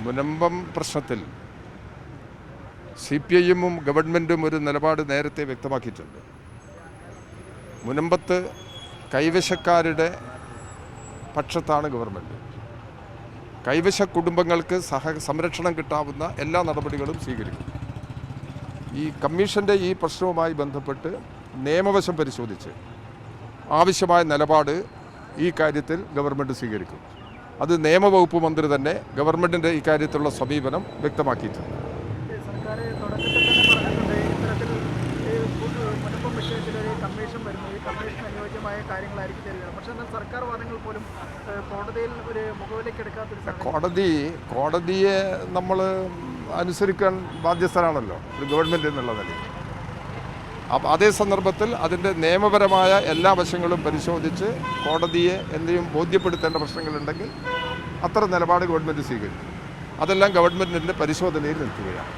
മുനമ്പം പ്രശ്നത്തിൽ CPIഎമ്മും ഗവൺമെൻറ്റും ഒരു നിലപാട് നേരത്തെ വ്യക്തമാക്കിയിട്ടുണ്ട്. മുനമ്പത്ത് കൈവശക്കാരുടെ പക്ഷത്താണ് ഗവൺമെൻറ്. കൈവശ കുടുംബങ്ങൾക്ക് സംരക്ഷണം കിട്ടാവുന്ന എല്ലാ നടപടികളും സ്വീകരിക്കും. ഈ കമ്മീഷൻ്റെ ഈ പ്രശ്നവുമായി ബന്ധപ്പെട്ട് നിയമവശം പരിശോധിച്ച് ആവശ്യമായ നിലപാട് ഈ കാര്യത്തിൽ ഗവൺമെൻറ് സ്വീകരിക്കും. അത് നിയമവകുപ്പ് മന്ത്രി തന്നെ ഗവൺമെൻറ്റിൻ്റെ ഈ കാര്യത്തിലുള്ള സമീപനം വ്യക്തമാക്കിയിട്ടുണ്ട്. കോടതിയെ നമ്മൾ അനുസരിക്കാൻ ബാധ്യസ്ഥരാണല്ലോ ഒരു ഗവൺമെൻറ് എന്നുള്ള നിലയിൽ. അതേ സന്ദർഭത്തിൽ അതിൻ്റെ നിയമപരമായ എല്ലാ വശങ്ങളും പരിശോധിച്ച് കോടതിയെ എന്തെങ്കിലും ബോധ്യപ്പെടുത്തേണ്ട പ്രശ്നങ്ങളുണ്ടെങ്കിൽ അത്തരം നിലപാട് ഗവൺമെൻറ് സ്വീകരിക്കും. അതെല്ലാം ഗവൺമെൻറ്റിൻ്റെ പരിശോധനയിൽ നിൽക്കുകയാണ്.